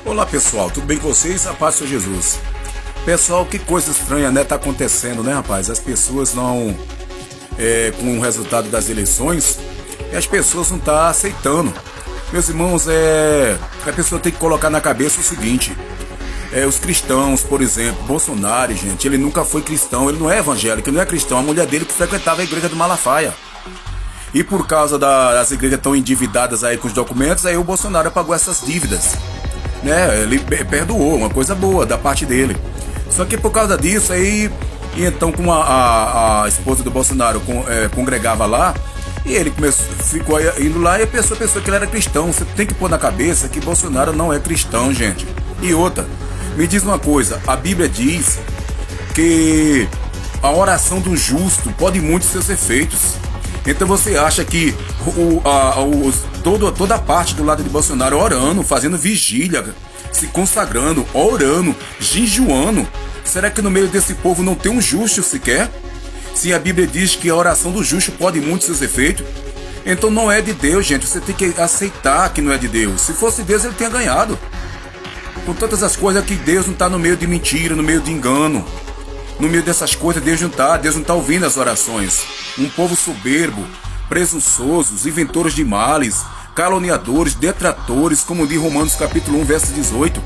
Olá pessoal, tudo bem com vocês? A paz do Senhor Jesus. Pessoal, que coisa estranha, né, tá acontecendo, né, rapaz? As pessoas não, com o resultado das eleições, as pessoas não tá aceitando. Meus irmãos, a pessoa tem que colocar na cabeça o seguinte: os cristãos, por exemplo, Bolsonaro, gente, ele nunca foi cristão, ele não é evangélico, ele não é cristão. A mulher dele que frequentava a igreja do Malafaia. E por causa das igrejas tão endividadas aí com os documentos, aí o Bolsonaro pagou essas dívidas, né? Ele perdoou, uma coisa boa da parte dele. Só que por causa disso aí, e então como a esposa do Bolsonaro congregava lá, e ele ficou indo lá e a pessoa pensou que ele era cristão. Você tem que pôr na cabeça que Bolsonaro não é cristão, gente. E outra, me diz uma coisa, a Bíblia diz que a oração do justo pode muito seus efeitos. Então você acha que toda a parte do lado de Bolsonaro orando, fazendo vigília, se consagrando, orando, jejuando, será que no meio desse povo não tem um justo sequer? Se a Bíblia diz que a oração do justo pode muito seus efeitos, então não é de Deus, gente. Você tem que aceitar que não é de Deus. Se fosse Deus, ele tinha ganhado. Com todas as coisas que Deus não está no meio de mentira, no meio de engano. No meio dessas coisas, Deus não está ouvindo as orações. Um povo soberbo, presunçosos, inventores de males, caluniadores, detratores, como diz Romanos capítulo 1, verso 18.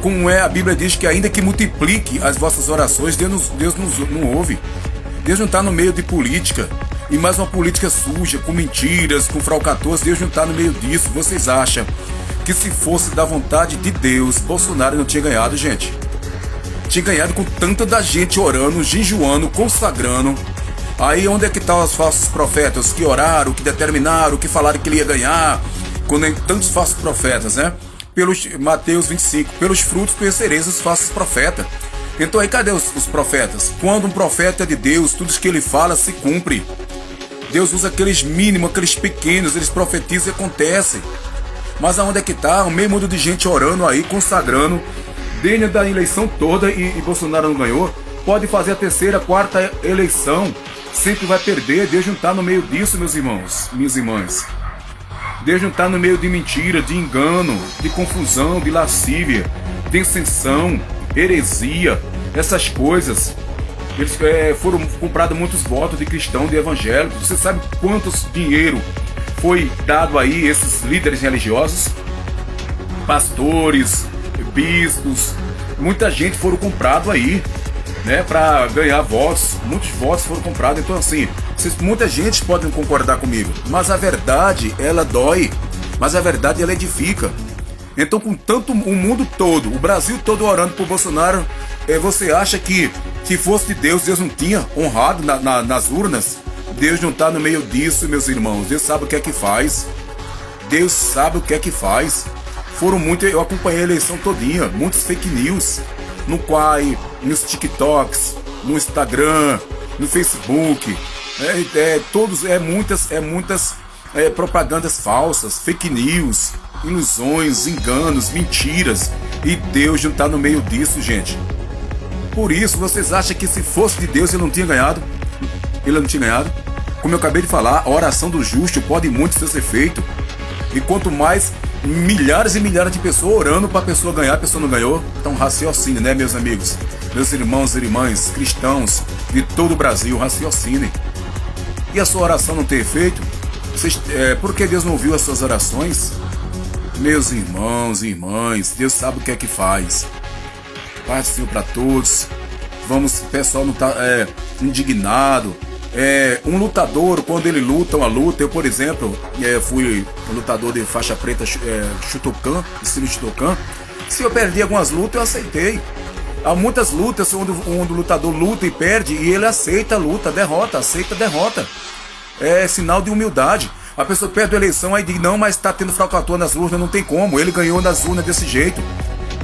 Como a Bíblia diz que ainda que multiplique as vossas orações, Deus não ouve. Deus não está no meio de política. E mais uma política suja, com mentiras, com falcatruas. Deus não está no meio disso. Vocês acham que se fosse da vontade de Deus, Bolsonaro não tinha ganhado, gente? Tinha ganhado com tanta da gente orando, jejuando, consagrando. Aí onde é que estão os falsos profetas que oraram, que determinaram, que falaram que ele ia ganhar? Quando tem tantos falsos profetas, né? Pelos Mateus 25, pelos frutos conhecereis os falsos profetas. Então aí cadê os profetas? Quando um profeta é de Deus, tudo que ele fala se cumpre. Deus usa aqueles mínimos, aqueles pequenos, eles profetizam e acontece. Mas aonde é que tá? Um meio mundo de gente orando aí, consagrando. Desde da eleição toda e Bolsonaro não ganhou, pode fazer a terceira, quarta eleição, sempre vai perder. Deus não está no meio disso, meus irmãos, minhas irmãs. Deus não está no meio de mentira, de engano, de confusão, de lascívia, de insenção, heresia, essas coisas. Eles foram comprados muitos votos de cristão, de evangélico. Você sabe quantos dinheiro foi dado aí esses líderes religiosos? Pastores, bispos, muita gente foram comprado aí, né, para ganhar votos. Muitos votos foram comprados. Então assim, muita gente pode concordar comigo, mas a verdade, ela dói, mas a verdade, ela edifica. Então, com tanto o mundo todo, o Brasil todo orando por Bolsonaro, você acha que se fosse de Deus, Deus não tinha honrado nas urnas? Deus não está no meio disso, meus irmãos. Deus sabe o que é que faz. Deus sabe o que é que faz. Eu acompanhei a eleição todinha, muitos fake news, no Quai, nos TikToks, no Instagram, no Facebook, muitas propagandas falsas, fake news, ilusões, enganos, mentiras, e Deus não está no meio disso, gente. Por isso, vocês acham que se fosse de Deus ele não tinha ganhado? Ele não tinha ganhado? Como eu acabei de falar, a oração do justo pode muito ser feito, e quanto mais milhares e milhares de pessoas orando para a pessoa ganhar, a pessoa não ganhou. Então raciocine, né, meus amigos, meus irmãos e irmãs, cristãos de todo o Brasil, raciocine. E a sua oração não ter efeito? Por que Deus não ouviu as suas orações? Meus irmãos e irmãs, Deus sabe o que é que faz. Paz do Senhor para todos. Vamos, o pessoal não tá indignado. Um lutador, quando ele luta uma luta, eu, por exemplo, fui um lutador de faixa preta, Shotokan, estilo Shotokan. Se eu perdi algumas lutas, eu aceitei. Há muitas lutas onde o lutador luta e perde, e ele aceita a luta, aceita a derrota. É sinal de humildade. A pessoa perde a eleição, aí diz, não, mas está tendo falcatrua nas urnas, não tem como, ele ganhou nas urnas desse jeito.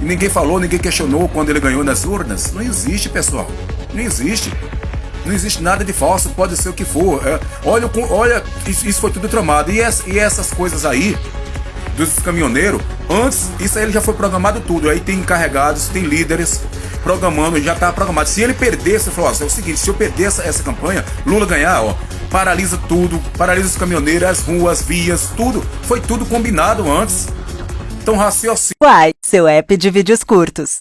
E ninguém falou, ninguém questionou quando ele ganhou nas urnas. Não existe, pessoal, não existe. Não existe nada de falso, pode ser o que for. Olha, isso foi tudo tramado. E essas coisas aí, dos caminhoneiros, antes, isso aí já foi programado tudo. Aí tem encarregados, tem líderes programando, já tá programado. Se ele perdesse, ele falou, é o seguinte, se eu perder essa campanha, Lula ganhar, paralisa tudo, paralisa os caminhoneiros, as ruas, as vias, tudo. Foi tudo combinado antes. Então raciocina. Uai, seu app de vídeos curtos.